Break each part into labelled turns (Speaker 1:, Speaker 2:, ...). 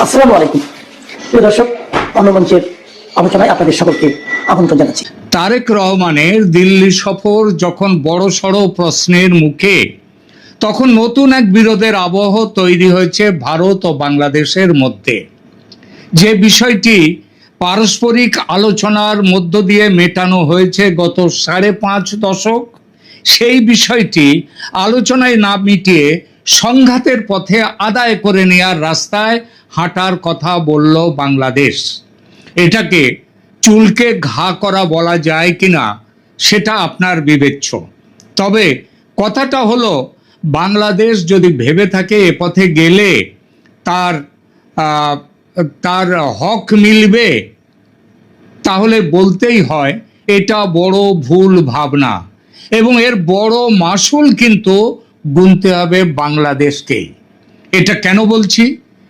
Speaker 1: আসসালামু আলাইকুম প্রিয় দর্শক, অন্যমঞ্চের আলোচনায় আপনাদের সকলকে আমন্ত্রণ জানাচ্ছি।
Speaker 2: তারেক রহমানের দিল্লি সফর যখন বড়সড় প্রশ্নের মুখে, তখন নতুন এক বিরোধের আবহ তৈরি হয়েছে ভারত ও বাংলাদেশের মধ্যে। যে বিষয়টি পারস্পরিক আলোচনার মধ্য দিয়ে মেটানো হয়েছে গত 5.5 দশক, সেই বিষয়টি আলোচনায় না মিটিয়ে সংঘাতের পথে আদায় করে নেওয়ার রাস্তায় হাঁটার কথা বলল বাংলাদেশ। এটাকে চুলকে ঘা করা বলা যায় কিনা সেটা আপনার বিবেচ্য। তবে কথাটা হলো, বাংলাদেশ যদি ভেবে থাকে এ পথে গেলে তার তার হক মিলবে, তাহলে বলতেই হয় এটা বড় ভুল ভাবনা, এবং এর বড় মাসুল কিন্তু গুনতে হবে বাংলাদেশকেই। এটা কেন বলছি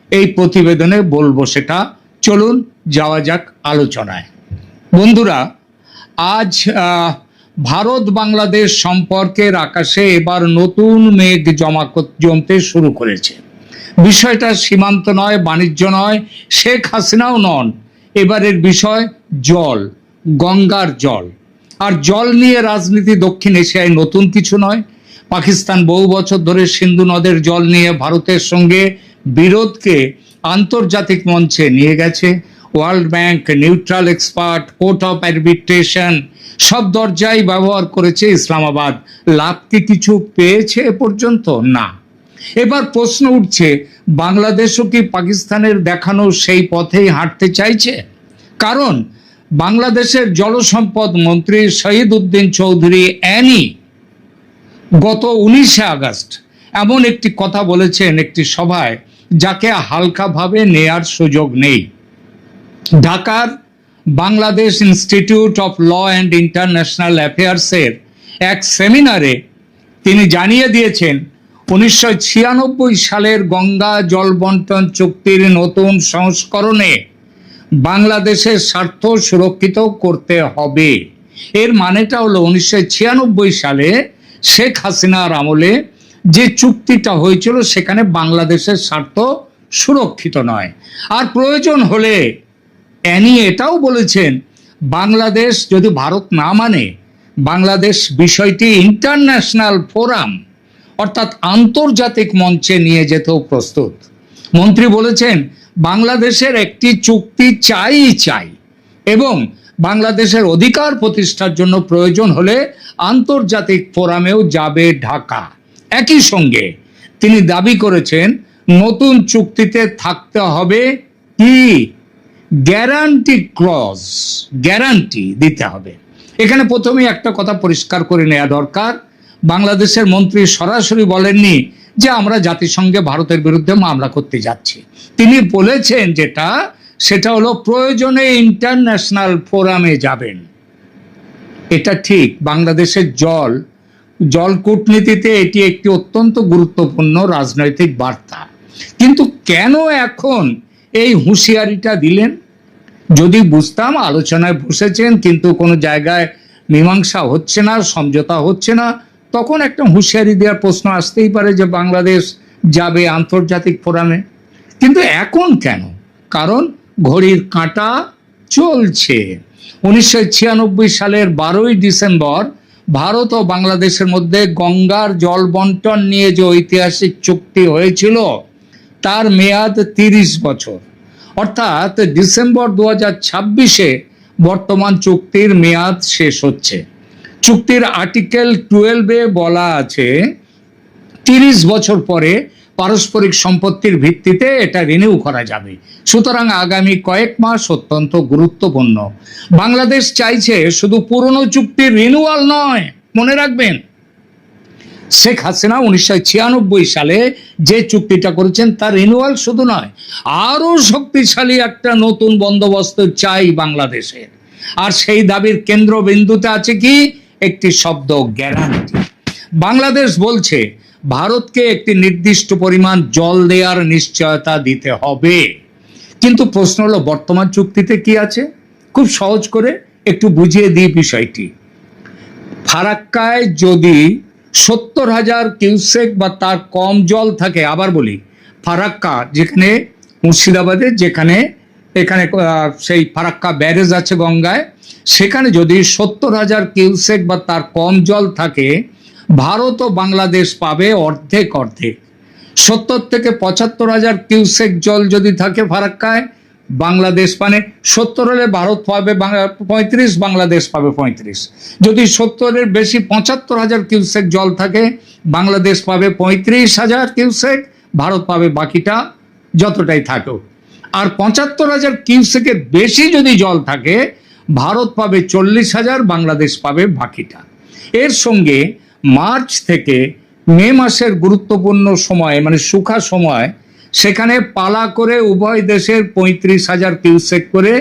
Speaker 2: এই প্রতিবেদনে বলবো সেটা। চলুন যাওয়া যাক আলোচনায়। বন্ধুরা, আজ ভারত বাংলাদেশ সম্পর্কের আকাশে এবার নতুন মেঘ জমতে শুরু করেছে। বিষয়টা সীমান্ত নয়, বাণিজ্য নয়, শেখ হাসিনাও নন। এবারের বিষয় জল, গঙ্গার জল। আর জল নিয়ে রাজনীতি দক্ষিণ এশিয়ায় নতুন কিছু নয়। পাকিস্তান বহু বছর ধরে সিন্ধু নদের জল নিয়ে ভারতের সঙ্গে বিরোধকে আন্তর্জাতিক মঞ্চে নিয়ে গেছে। World bank, neutral expert, court of arbitration সব দরজাই ব্যবহার করেছে ইসলামাবাদ। লাভ কি কিছু পেয়েছে এ পর্যন্ত? না। এবার প্রশ্ন উঠছে, বাংলাদেশও কি পাকিস্তানের দেখানো সেই পথেই হাঁটতে চাইছে? কারণ বাংলাদেশের জলসম্পদ মন্ত্রী শহীদ উদ্দিন চৌধুরী অ্যানি গত 19 আগস্ট এমন একটি কথা বলেছেন একটি সভায়, যাকে হালকাভাবে নেয়ার সুযোগ নেই। ঢাকার Bangladesh institute of law and international অ্যাফেয়ার্সের এক সেমিনারে তিনি জানিয়ে দিয়েছেন, 1996 সালের গঙ্গা জল বন্টন চুক্তির নতুন সংস্করণে বাংলাদেশের স্বার্থ সুরক্ষিত করতে হবে। এর মানেটা হলো 1996 সালে শেখ হাসিনার আমলে যে চুক্তিটা হয়েছিল সেখানে বাংলাদেশের স্বার্থ সুরক্ষিত নয়। আর প্রয়োজন হলে অ্যানি এটাও বলেছেন, বাংলাদেশ যদি ভারত না মানে, বাংলাদেশ বিষয়টি ইন্টারন্যাশনাল ফোরাম অর্থাৎ আন্তর্জাতিক মঞ্চে নিয়ে যেতেও প্রস্তুত। মন্ত্রী বলেছেন, বাংলাদেশের একটি চুক্তি চাই এবং বাংলাদেশের অধিকার প্রতিষ্ঠার জন্য প্রয়োজন হলে আন্তর্জাতিক ফোরামেও যাবে ঢাকা। একই সঙ্গে তিনি দাবি করেছেন, নতুন চুক্তিতে থাকতে হবে কি গ্যারান্টি ক্লজ, গ্যারান্টি দিতে হবে। এখানে প্রথমে একটা কথা পরিষ্কার করে নেওয়া দরকার, বাংলাদেশের মন্ত্রী সরাসরি বলেননি যে আমরা জাতিসংঘে ভারতের বিরুদ্ধে মামলা করতে যাচ্ছি। তিনি বলেছেন সেটা হলো প্রয়োজনে ইন্টারন্যাশনাল ফোরামে যাবেন। এটা ঠিক, বাংলাদেশের জল কূটনীতিতে এটি একটি অত্যন্ত গুরুত্বপূর্ণ রাজনৈতিক বার্তা। কিন্তু কেন এখন এই হুঁশিয়ারিটা দিলেন? যদি বুঝতাম আলোচনায় বসেছেন কিন্তু কোনো জায়গায় মীমাংসা হচ্ছে না, সমঝোতা হচ্ছে না, তখন একটা হুঁশিয়ারি দেওয়ার প্রশ্ন আসতেই পারে যে বাংলাদেশ যাবে আন্তর্জাতিক ফোরামে। কিন্তু এখন কেন? কারণ ঘড়ির কাঁটা চলছে। 1996 সালের 12 ডিসেম্বর ভারত ও বাংলাদেশের মধ্যে গঙ্গার জল বন্টন নিয়ে যে ঐতিহাসিক চুক্তি হয়েছিল তার মেয়াদ 30 বছর, অর্থাৎ ডিসেম্বর 2026-এ বর্তমান চুক্তির মেয়াদ শেষ হচ্ছে। চুক্তির আর্টিকেল 12-এ বলা আছে 30 বছর পরে পারস্পরিক সম্পত্তির ভিত্তিতে এটা রিনিউ করা যাবে। সুতরাং আগামী কয়েক মাস অত্যন্ত গুরুত্বপূর্ণ। বাংলাদেশ চাইছে শুধু পুরনো চুক্তির রিনিউয়াল নয়, মনে রাখবেন শেখ হাসিনা 1996 সালে যে চুক্তিটা করেছেন তার রিনিউয়াল শুধু নয়, আরো শক্তিশালী একটা নতুন বন্দোবস্ত চাই বাংলাদেশের। আর সেই দাবির কেন্দ্রবিন্দুতে আছে কি? একটি শব্দ, গ্যারান্টি। বাংলাদেশ বলছে ভারতকে একটি নির্দিষ্ট পরিমাণ জল দেওয়ার নিশ্চয়তা দিতে হবে। কিন্তু প্রশ্ন হলো, বর্তমান চুক্তিতে কি আছে? খুব সহজ করে একটু বুঝিয়ে দিই বিষয়টি। ফারাক্কায় যদি 70,000 কিউসেক বা তার কম জল থাকে, আবার বলি, ফারাক্কা যেখানে মুর্শিদাবাদে, যেখানে এখানে সেই ফারাক্কা ব্যারেজ আছে গঙ্গায়, সেখানে যদি 70,000 কিউসেক বা তার কম জল থাকে, ভারত ও বাংলাদেশ পাবে অর্ধেক অর্ধেক। 70 থেকে 75,000 কিউসেক জল যদি থাকে ফারাক্কায়, বাংলাদেশ মানে 70 হলে ভারত পাবে 35, বাংলাদেশ পাবে 35। যদি 70-এর বেশি 75,000 কিউসেক জল থাকে, বাংলাদেশ পাবে 35,000 কিউসেক, ভারত পাবে বাকিটা যতটাই থাকুক। আর 75,000 কিউসেকের বেশি যদি জল থাকে, ভারত পাবে 40,000, বাংলাদেশ পাবে বাকিটা। এর সঙ্গে মার্চ থেকে মে মাসের গুরুত্বপূর্ণ সময় মানে শুখা সময়, সেখানে পালা করে উভয় দেশের 35,000 কিউসেক করে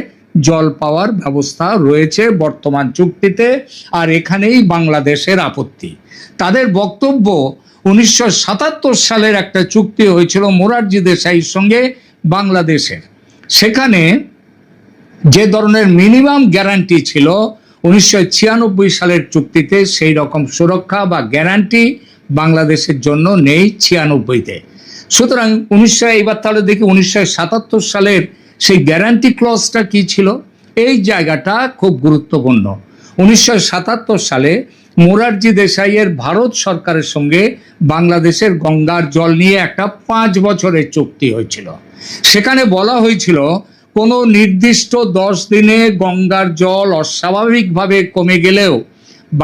Speaker 2: জল পাওয়ার ব্যবস্থা রয়েছে বর্তমান চুক্তিতে। আর এখানেই বাংলাদেশের আপত্তি। তাদের বক্তব্য, 1977 সালের একটা চুক্তি হয়েছিল মোরারজি দেশাইয়ের সঙ্গে বাংলাদেশের, সেখানে যে ধরনের মিনিমাম গ্যারান্টি ছিল 1996 সালের চুক্তিতে, সেই রকম সুরক্ষা বা গ্যারান্টি বাংলাদেশের জন্য নেই 96-তে। সুতরাং এইবার তাহলে দেখি 1977 সালের সেই গ্যারান্টি ক্লজটা কি ছিল। এই জায়গাটা খুব গুরুত্বপূর্ণ। 1977 সালে মোরারজি দেশাইয়ের ভারত সরকারের সঙ্গে বাংলাদেশের গঙ্গার জল নিয়ে একটা 5 বছরের চুক্তি হয়েছিল। সেখানে বলা হয়েছিল, কোনো নির্দিষ্ট 10 দিনে গঙ্গার জল অস্বাভাবিকভাবে কমে গেলেও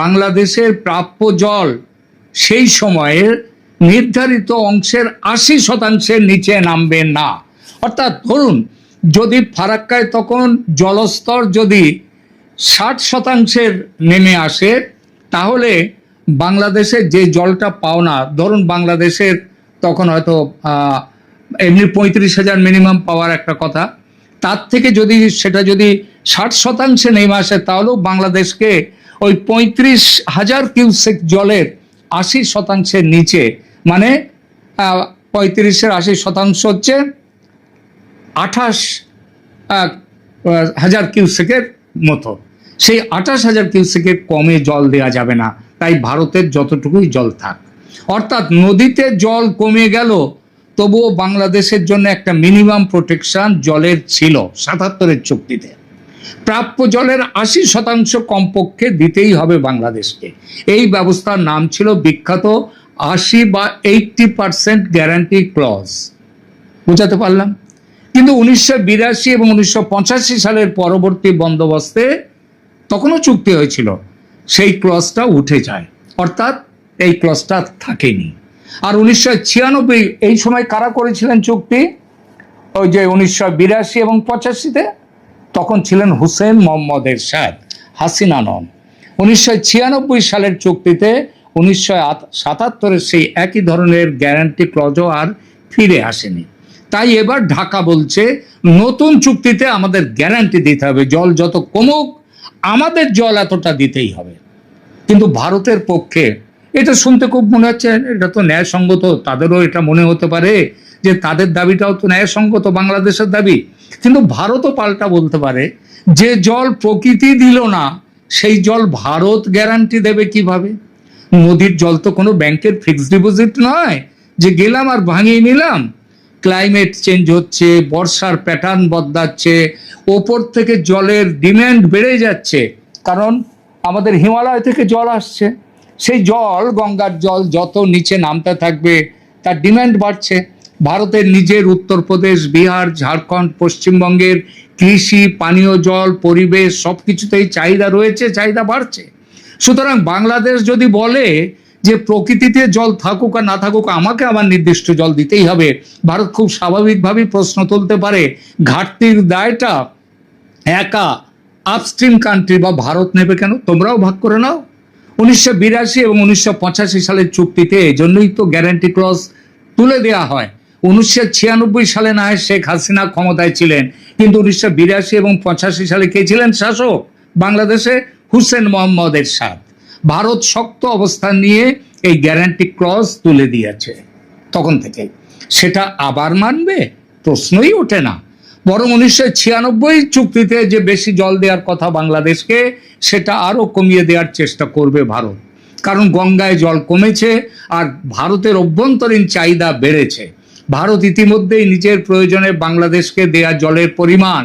Speaker 2: বাংলাদেশের প্রাপ্য জল সেই সময়ের নির্ধারিত অংশের 80% নিচে নামবে না। অর্থাৎ ধরুন, যদি ফারাক্কায় তখন জলস্তর যদি 60% নেমে আসে, তাহলে বাংলাদেশে যে জলটা পাওনা, ধরুন বাংলাদেশের তখন হয়তো এমনি 35,000 মিনিমাম পাওয়ার একটা কথা, তার থেকে যদি সেটা যদি 60% নেমে আসে, তাহলেও বাংলাদেশকে ওই 35,000 কিউসেক জলের 80% নিচে, মানে 35-এর 80% হচ্ছে 28,000 কিউসেকের মতো। সেই 28,000 কিউসেকের কমে জল দেওয়া যাবে না, তাই ভারতের যতটুকুই জল থাক। অর্থাৎ নদীতে জল কমে গেল, তবুও বাংলাদেশের জন্য একটা মিনিমাম প্রোটেকশন জলের ছিল 77-এর চুক্তিতে। প্রাপ্য জলের 80% কমপক্ষে দিতেই হবে বাংলাদেশকে। এই ব্যবস্থার নাম ছিল বিখ্যাত 80 বা 80% গ্যারান্টি ক্লজ। বুঝাতে পারলাম? কিন্তু 1982 এবং 1985 সালের পরবর্তী বন্দোবস্তে তখনও চুক্তি হয়েছিল, সেই ক্লজটা উঠে যায়, অর্থাৎ এই ক্লজটা থাকেনি। আর 1996 এই সময় কারা করেছিলেন চুক্তি? ওই যে 1982 এবং 85-তে তখন ছিলেন হুসেন মোহাম্মদ এরশাদ, হাসিনা নন। 1996 সালের চুক্তিতে 1977-এর সেই একই ধরনের গ্যারান্টি ক্লজও আর ফিরে আসেনি। তাই এবার ঢাকা বলছে, নতুন চুক্তিতে আমাদের গ্যারান্টি দিতে হবে, জল যত কমুক আমাদের জল এতটা দিতেই হবে। কিন্তু ভারতের পক্ষে এটা শুনতে খুব মনে হচ্ছে এটা তো ন্যায়সঙ্গত, তাদেরও এটা মনে হতে পারে যে তাদের দাবিটাও তো ন্যায়সঙ্গত, বাংলাদেশের দাবি। কিন্তু ভারতও পাল্টা বলতে পারে, যে জল প্রকৃতি দিল না, সেই জল ভারত গ্যারান্টি দেবে কিভাবে? নদীর জল তো কোনো ব্যাংকের ফিক্সড ডিপোজিট নয় যে গেলাম আর ভাঙিয়ে নিলাম। ক্লাইমেট চেঞ্জ হচ্ছে, বর্ষার প্যাটার্ন বদলাচ্ছে, ওপর থেকে জলের ডিম্যান্ড বেড়ে যাচ্ছে, কারণ আমাদের হিমালয় থেকে জল আসছে। সেই জল, গঙ্গার জল যত নিচে নামতে থাকবে তার ডিম্যান্ড বাড়ছে। ভারতের নিজের উত্তরপ্রদেশ, বিহার, ঝাড়খণ্ড, পশ্চিমবঙ্গের কৃষি, পানীয় জল, পরিবেশ সব কিছুতেই চাহিদা রয়েছে, চাহিদা বাড়ছে। সুতরাং বাংলাদেশ যদি বলে যে প্রকৃতিতে জল থাকুক আর না থাকুক আমাকে আমার নির্দিষ্ট জল দিতেই হবে, ভারত খুব স্বাভাবিকভাবেই প্রশ্ন তুলতে পারে, ঘাটতির দায়টা একা আপস্ট্রিম কান্ট্রি বা ভারত নেবে কেন? তোমরাও ভাগ করে নাও। 1982 এবং 1985 সালের চুক্তিতে এজন্যই তো গ্যারান্টি ক্লজ তুলে দেওয়া হয়। 1996 সালে না হয় শেখ হাসিনা ক্ষমতায় ছিলেন, কিন্তু 1982 এবং 85 সালে কে ছিলেন শাসক বাংলাদেশে? হুসেন মোহাম্মদ এরশাদ। ভারত শক্ত অবস্থান নিয়ে এই গ্যারান্টি ক্লজ তুলে দিয়েছে তখন থেকে। সেটা আবার মানবে? প্রশ্নই ওঠে না। বরং 1996 চুক্তিতে যে বেশি জল দেওয়ার কথা বাংলাদেশকে, সেটা আরো কমিয়ে দেওয়ার চেষ্টা করবে ভারত, কারণ গঙ্গায় জল কমেছে আর ভারতের অভ্যন্তরীণ চাহিদা বেড়েছে। ভারত ইতিমধ্যেই নিজের প্রয়োজনে বাংলাদেশকে দেয়া জলের পরিমাণ